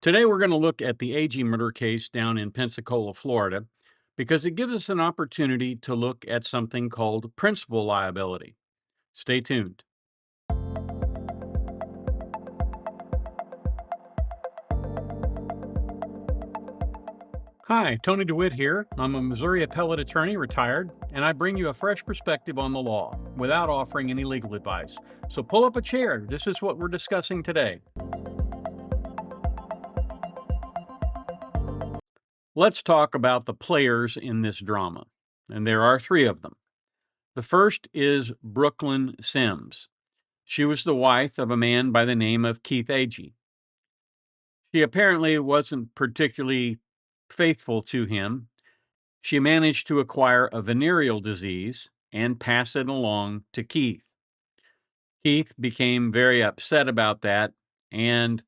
Today, we're going to look at the Agee murder case down in Pensacola, Florida, because it gives us an opportunity to look at something called principal liability. Stay tuned. Hi, Tony DeWitt here. I'm a Missouri appellate attorney, retired, and I bring you a fresh perspective on the law without offering any legal advice. So pull up a chair. This is what we're discussing today. Let's talk about the players in this drama, and there are three of them. The first is Brooklyn Sims. She was the wife of a man by the name of Keith Agee. She apparently wasn't particularly faithful to him. She managed to acquire a venereal disease and pass it along to Keith. Keith became very upset about that, and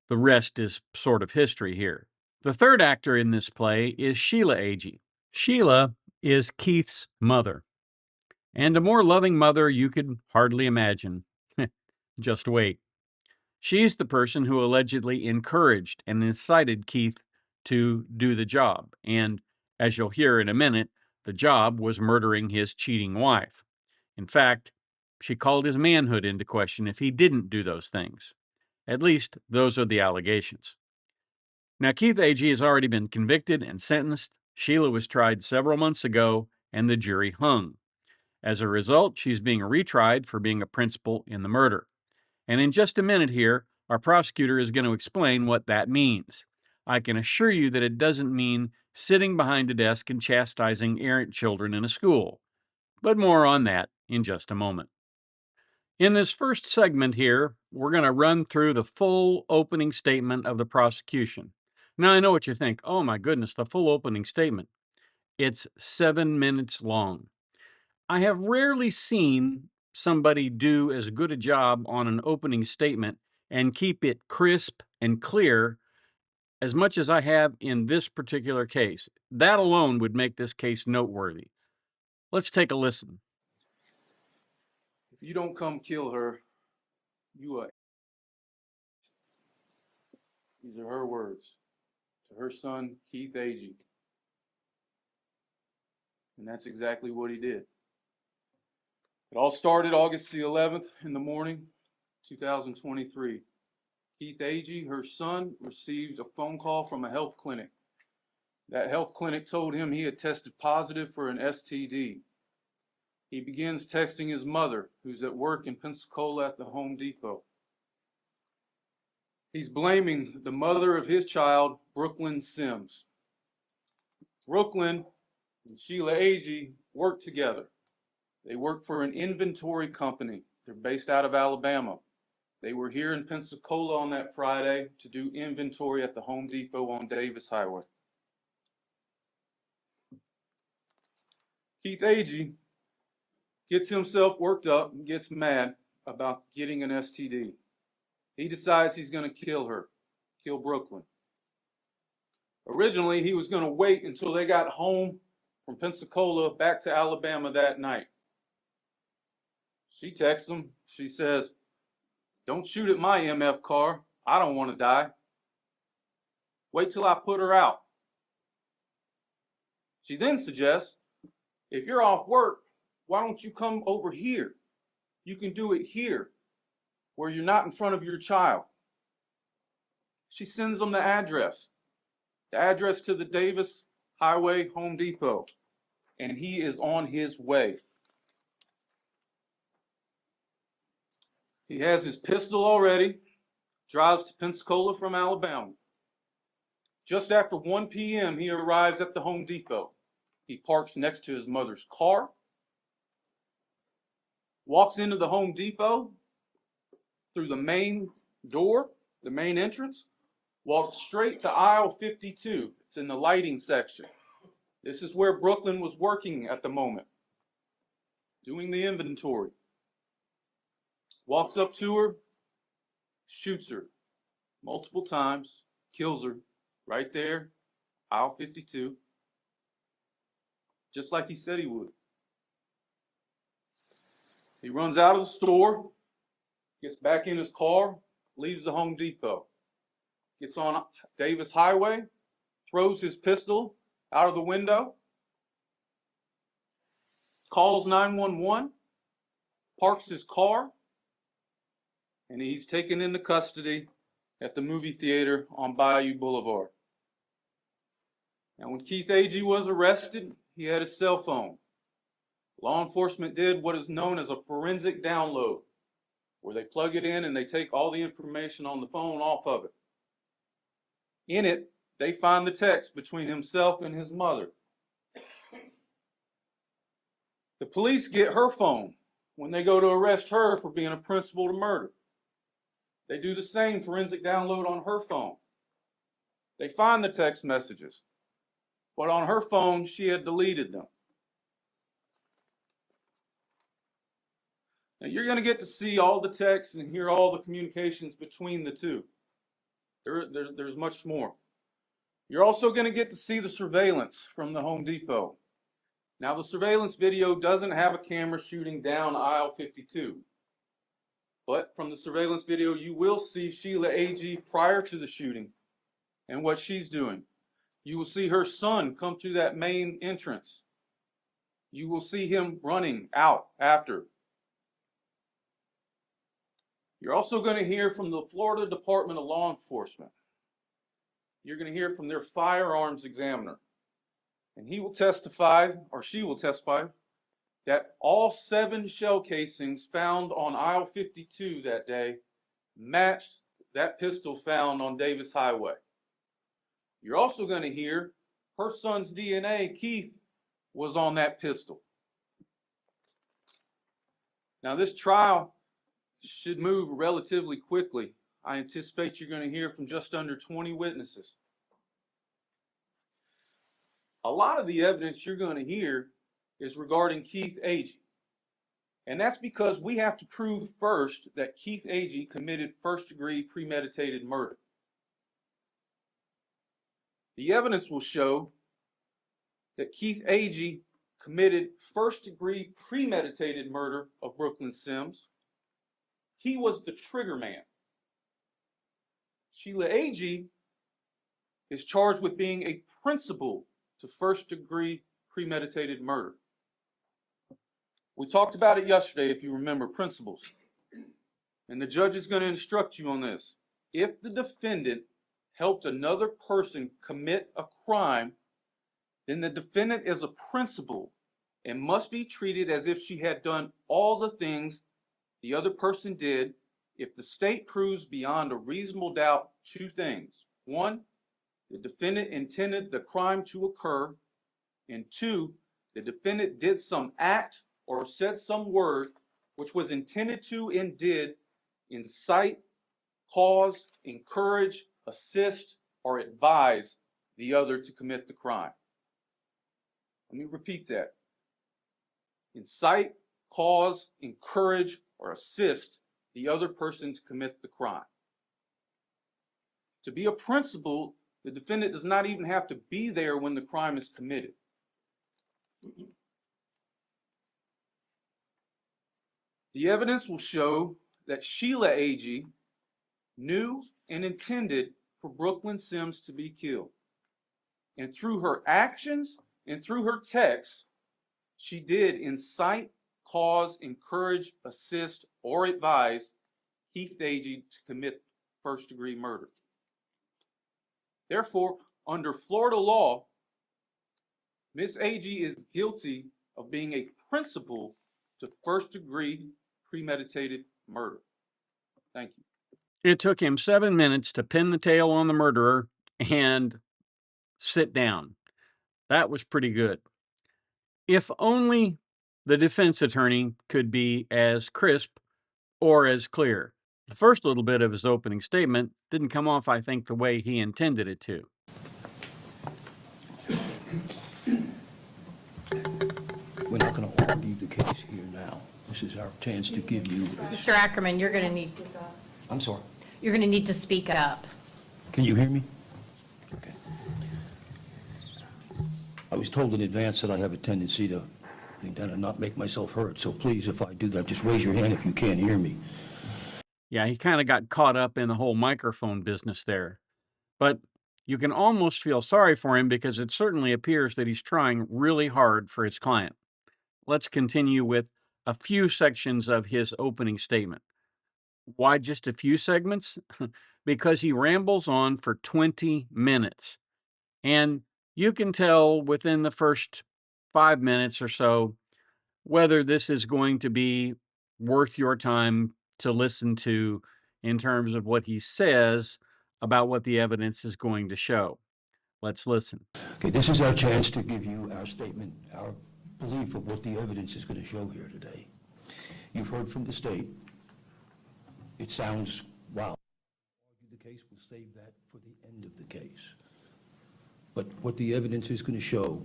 the rest is sort of history here. The third actor in this play is Sheila Agee. Sheila is Keith's mother, and a more loving mother you could hardly imagine. Just wait. She's the person who allegedly encouraged and incited Keith to do the job. And as you'll hear in a minute, the job was murdering his cheating wife. In fact, she called his manhood into question if he didn't do those things. At least, those are the allegations. Now, Keith Agee has already been convicted and sentenced. Sheila was tried several months ago, and the jury hung. As a result, she's being retried for being a principal in the murder. And in just a minute here, our prosecutor is going to explain what that means. I can assure you that it doesn't mean sitting behind a desk and chastising errant children in a school. But more on that in just a moment. In this first segment here, we're going to run through the full opening statement of the prosecution. Now, I know what you think. Oh my goodness, the full opening statement. It's 7 minutes long. I have rarely seen somebody do as good a job on an opening statement and keep it crisp and clear as much as I have in this particular case. That alone would make this case noteworthy. Let's take a listen. If you don't come kill her, you are. These are her words to her son, Keith Agee. And that's exactly what he did. It all started August the 11th in the morning, 2023. Keith Agee, her son, received a phone call from a health clinic. That health clinic told him he had tested positive for an STD. He begins texting his mother, who's at work in Pensacola at the Home Depot. He's blaming the mother of his child, Brooklyn Sims. Brooklyn and Sheila Agee work together. They work for an inventory company. They're based out of Alabama. They were here in Pensacola on that Friday to do inventory at the Home Depot on Davis Highway. Keith Agee gets himself worked up and gets mad about getting an STD. He decides he's going to kill her, kill Brooklyn. Originally, he was going to wait until they got home from Pensacola back to Alabama that night. She texts him. She says, "Don't shoot at my MF car. I don't want to die. Wait till I put her out." She then suggests, "If you're off work, why don't you come over here? You can do it here, where you're not in front of your child." She sends him the address to the Davis Highway Home Depot, and he is on his way. He has his pistol already, drives to Pensacola from Alabama. Just after 1 p.m., he arrives at the Home Depot. He parks next to his mother's car, walks into the Home Depot through the main door, the main entrance, walks straight to aisle 52. It's in the lighting section. This is where Brooklyn was working at the moment, doing the inventory. Walks up to her, shoots her multiple times, kills her right there, aisle 52, just like he said he would. He runs out of the store, gets back in his car, leaves the Home Depot. gets on Davis Highway, throws his pistol out of the window, calls 911, parks his car, and he's taken into custody at the movie theater on Bayou Boulevard. Now, when Keith Agee was arrested, he had a cell phone. Law enforcement did what is known as a forensic download, where they plug it in and they take all the information on the phone off of it. In it, they find the text between himself and his mother. The police get her phone when they go to arrest her for being a principal to murder. They do the same forensic download on her phone. They find the text messages, but on her phone, she had deleted them. Now, you're going to get to see all the texts and hear all the communications between the two. There's much more. You're also going to get to see the surveillance from the Home Depot. Now, the surveillance video doesn't have a camera shooting down aisle 52. But from the surveillance video, you will see Sheila Agee prior to the shooting and what she's doing. You will see her son come through that main entrance. You will see him running out after. You're also going to hear from the Florida Department of Law Enforcement. You're going to hear from their firearms examiner. And he will testify, or she will testify, that all 7 shell casings found on aisle 52 that day matched that pistol found on Davis Highway. You're also going to hear her son's DNA, Keith, was on that pistol. Now, this trial should move relatively quickly. I anticipate you're going to hear from just under 20 witnesses. A lot of the evidence you're going to hear is regarding Keith Agee. And that's because we have to prove first that Keith Agee committed first-degree premeditated murder. The evidence will show that Keith Agee committed first-degree premeditated murder of Brooklyn Sims. He was the trigger man. Sheila Agee is charged with being a principal to first-degree premeditated murder. We talked about it yesterday, if you remember, principles. And the judge is going to instruct you on this. If the defendant helped another person commit a crime, then the defendant is a principal and must be treated as if she had done all the things the other person did if the state proves beyond a reasonable doubt 2 things. 1, the defendant intended the crime to occur, and 2, the defendant did some act or said some word which was intended to and did incite, cause, encourage, assist, or advise the other to commit the crime. Let me repeat that. Incite, cause, encourage, or assist the other person to commit the crime. To be a principal, the defendant does not even have to be there when the crime is committed. The evidence will show that Sheila Agee knew and intended for Brooklyn Sims to be killed. And through her actions and through her texts, she did incite, cause, encourage, assist, or advise Keith Agee to commit first-degree murder. Therefore, under Florida law, Ms. Agee is guilty of being a principal to first-degree premeditated murder. Thank you. It took him 7 minutes to pin the tail on the murderer and sit down. That was pretty good. If only the defense attorney could be as crisp or as clear. The first little bit of his opening statement didn't come off, I think, the way he intended it to. We're not going to argue the case here now. This is our chance to give you. Mr. Ackerman, you're going to need, I'm sorry. you're going to need to speak up. Can you hear me? Okay. I was told in advance that I have a tendency to not make myself heard. So please, if I do that, just raise your hand if you can't hear me. Yeah, he kind of got caught up in the whole microphone business there. But you can almost feel sorry for him because it certainly appears that he's trying really hard for his client. Let's continue with a few sections of his opening statement. Why just a few segments? Because he rambles on for 20 minutes. And you can tell within the first 5 minutes or so whether this is going to be worth your time to listen to in terms of what he says about what the evidence is going to show. Let's listen. Okay, this is our chance to give you our statement, our belief of what the evidence is going to show here today. You've heard from the state. It sounds, wow. The case, will save that for the end of the case. But what the evidence is going to show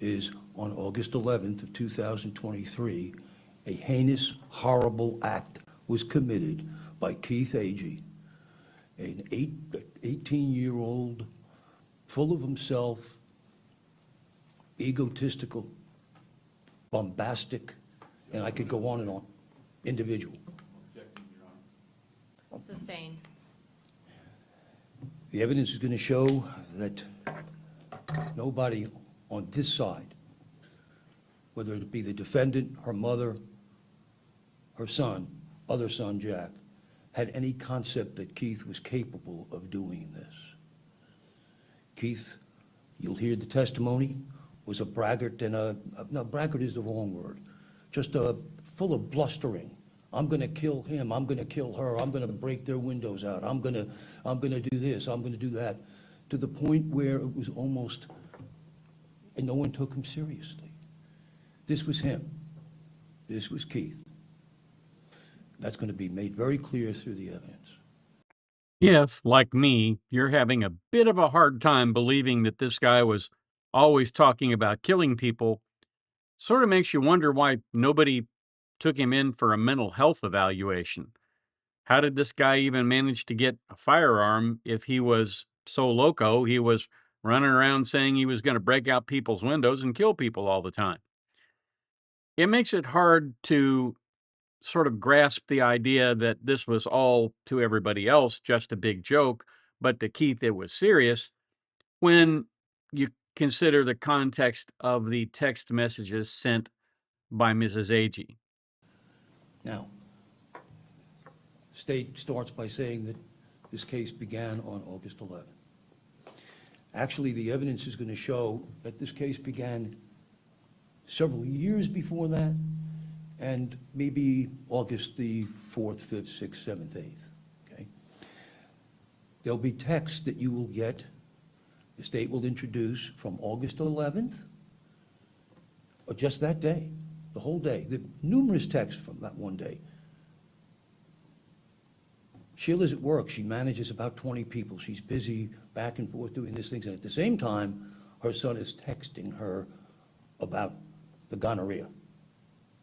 is on August 11th of 2023, a heinous, horrible act was committed by Keith Agee, an 18-year-old, full of himself, egotistical, bombastic, and I could go on and on, individual. Sustained. The evidence is going to show that nobody on this side, whether it be the defendant, her mother, her son, other son, Jack, had any concept that Keith was capable of doing this. Keith, you'll hear the testimony, was a braggart and no, braggart is the wrong word, just full of blustering. I'm going to kill him, I'm going to kill her, I'm going to break their windows out, I'm going to do this, I'm going to do that, to the point where it was almost, and no one took him seriously. This was him. This was Keith. That's going to be made very clear through the evidence. If, like me, you're having a bit of a hard time believing that this guy was always talking about killing people, sort of makes you wonder why nobody took him in for a mental health evaluation. How did this guy even manage to get a firearm if he was so loco he was running around saying he was going to break out people's windows and kill people all the time? It makes it hard to sort of grasp the idea that this was all to everybody else just a big joke, but to Keith it was serious when you consider the context of the text messages sent by Mrs. Agee. Now, state starts by saying that this case began on August 11th. Actually, the evidence is going to show that this case began several years before that, and maybe August the 4th, 5th, 6th, 7th, 8th, okay? There'll be texts that you will get, the state will introduce from August 11th, or just that day, the whole day, the numerous texts from that one day. Sheila's at work, she manages about 20 people, she's busy back and forth doing these things, and at the same time, her son is texting her about the gonorrhea.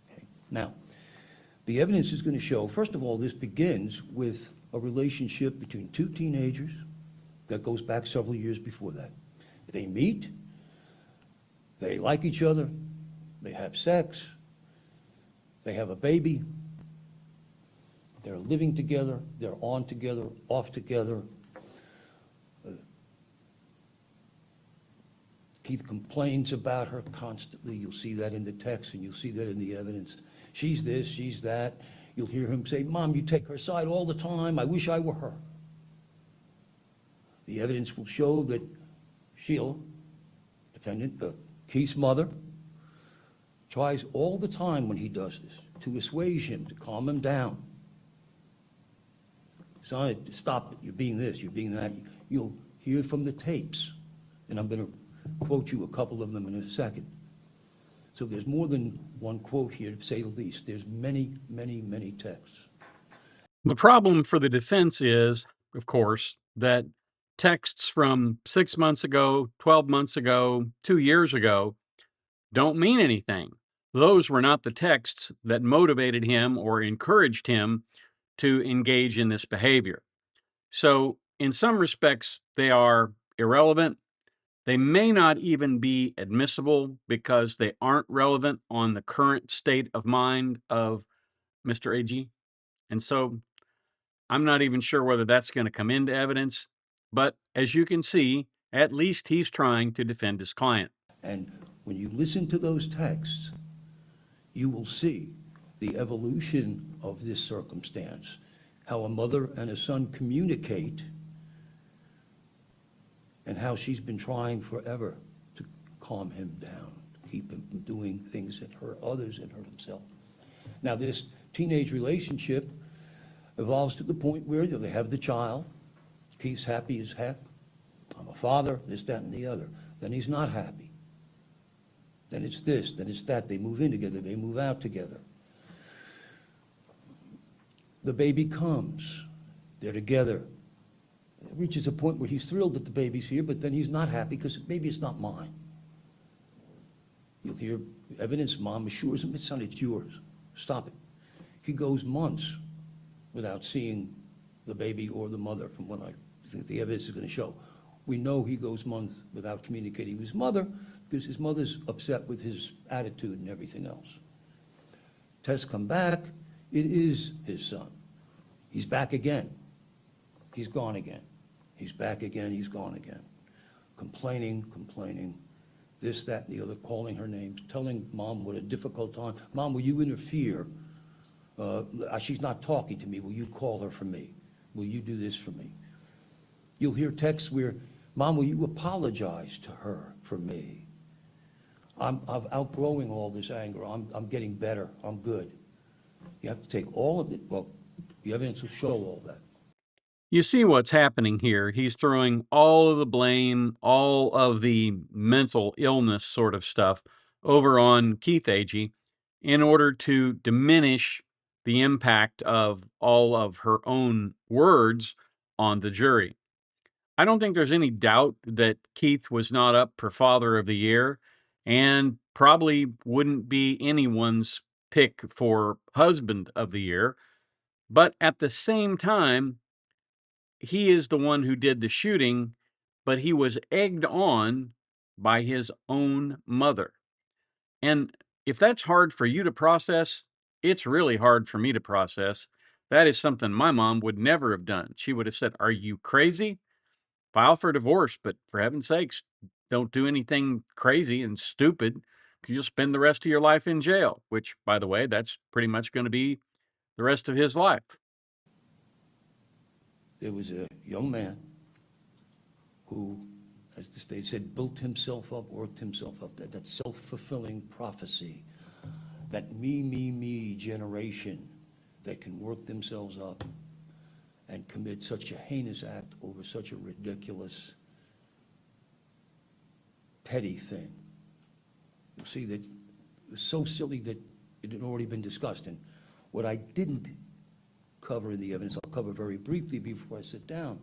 Okay. Now, the evidence is going to show, first of all, this begins with a relationship between two teenagers that goes back several years before that. They meet, they like each other, they have sex, they have a baby, they're living together, they're on together, off together. Keith complains about her constantly. You'll see that in the text and you'll see that in the evidence. She's this, she's that. You'll hear him say, "Mom, you take her side all the time. I wish I were her." The evidence will show that Sheila, defendant, Keith's mother, tries all the time when he does this to assuage him, to calm him down. Son, stop it. You're being this, you're being that. You'll hear from the tapes, and I'm going to quote you a couple of them in a second. So there's more than one quote here, to say the least. There's many, many, many texts. The problem for the defense is, of course, that texts from 6 months ago, 12 months ago, 2 years ago don't mean anything. Those were not the texts that motivated him or encouraged him to engage in this behavior. So, in some respects, they are irrelevant. They may not even be admissible because they aren't relevant on the current state of mind of Mr. Agee. And so I'm not even sure whether that's going to come into evidence. But as you can see, at least he's trying to defend his client. And when you listen to those texts, you will see the evolution of this circumstance, how a mother and a son communicate, and how she's been trying forever to calm him down, to keep him from doing things that hurt others and hurt himself. Now, this teenage relationship evolves to the point where they have the child. Keith's happy as heck. I'm a father, this, that, and the other. Then he's not happy. Then it's this, then it's that. They move in together, they move out together. The baby comes. They're together. It reaches a point where he's thrilled that the baby's here, but then he's not happy because maybe it's not mine. You'll hear evidence, mom assures him, son, it's yours. Stop it. He goes months without seeing the baby or the mother, from what I think the evidence is going to show. We know he goes months without communicating with his mother because his mother's upset with his attitude and everything else. Tests come back, it is his son. He's back again. He's gone again. He's back again, he's gone again. Complaining, this, that, and the other, calling her names, telling mom what a difficult time. Mom, will you interfere? She's not talking to me. Will you call her for me? Will you do this for me? You'll hear texts where, Mom, will you apologize to her for me? I'm outgrowing all this anger. I'm getting better. I'm good. You have to take all of it. Well, the evidence will show all that. You see what's happening here. He's throwing all of the blame, all of the mental illness sort of stuff over on Keith Agee in order to diminish the impact of all of her own words on the jury. I don't think there's any doubt that Keith was not up for Father of the Year and probably wouldn't be anyone's pick for Husband of the Year. But at the same time, he is the one who did the shooting, but he was egged on by his own mother. And if that's hard for you to process, it's really hard for me to process. That is something my mom would never have done. She would have said, "Are you crazy? File for divorce, but for heaven's sakes, don't do anything crazy and stupid. You'll spend the rest of your life in jail," which, by the way, that's pretty much going to be the rest of his life. There was a young man who, as the state said, built himself up, worked himself up, that self-fulfilling prophecy, that me generation that can work themselves up and commit such a heinous act over such a ridiculous, petty thing. You'll see that it was so silly that it had already been discussed. And what I didn't cover in the evidence, I'll cover very briefly before I sit down,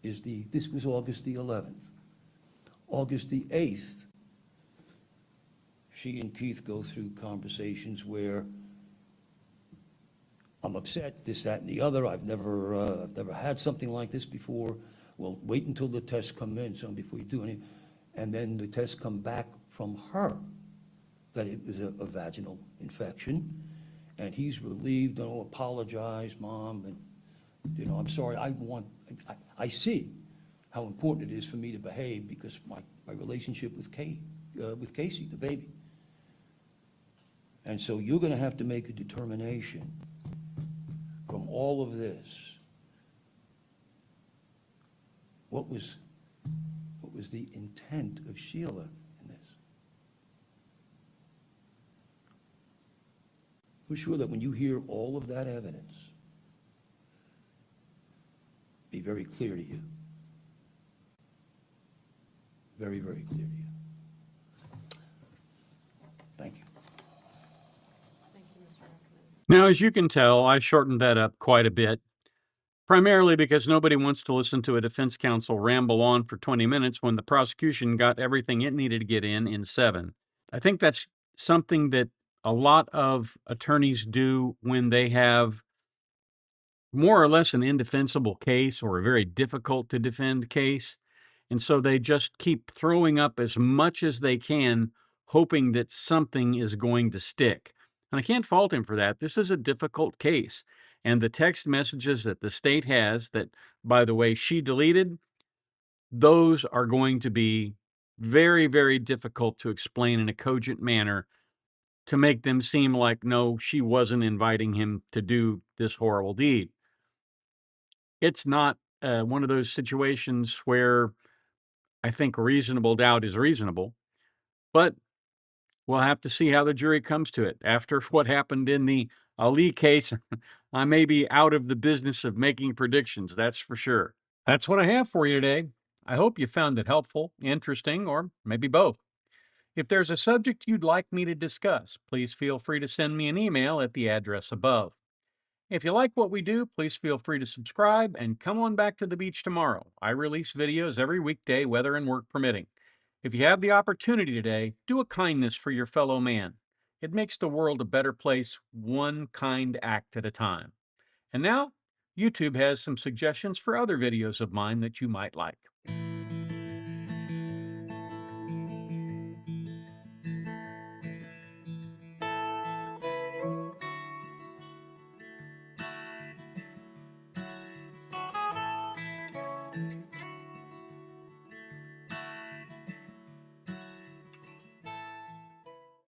is this was August the 11th. August the 8th, she and Keith go through conversations where I'm upset, this, that, and the other. I've never had something like this before. Well, wait until the tests come in, son, before you do anything. And then the tests come back from her that it was a vaginal infection. And he's relieved, oh, apologize, Mom, and, I'm sorry, I see how important it is for me to behave because my relationship with Casey, the baby. And so you're gonna have to make a determination from all of this. What was the intent of Sheila in this? We're sure that when you hear all of that evidence, be very clear to you. Very, very clear to you. Thank you. Now, as you can tell, I shortened that up quite a bit, primarily because nobody wants to listen to a defense counsel ramble on for 20 minutes when the prosecution got everything it needed to get in 7. I think that's something that a lot of attorneys do when they have more or less an indefensible case or a very difficult to defend case. And so they just keep throwing up as much as they can, hoping that something is going to stick. And I can't fault him for that. This is a difficult case. And the text messages that the state has that, by the way, she deleted, those are going to be very, very difficult to explain in a cogent manner to make them seem like, no, she wasn't inviting him to do this horrible deed. It's not one of those situations where I think reasonable doubt is reasonable, but we'll have to see how the jury comes to it. After what happened in the Ali case, I may be out of the business of making predictions, that's for sure. That's what I have for you today. I hope you found it helpful, interesting, or maybe both. If there's a subject you'd like me to discuss, please feel free to send me an email at the address above. If you like what we do, please feel free to subscribe and come on back to the beach tomorrow. I release videos every weekday, weather and work permitting. If you have the opportunity today, do a kindness for your fellow man. It makes the world a better place, one kind act at a time. And now, YouTube has some suggestions for other videos of mine that you might like.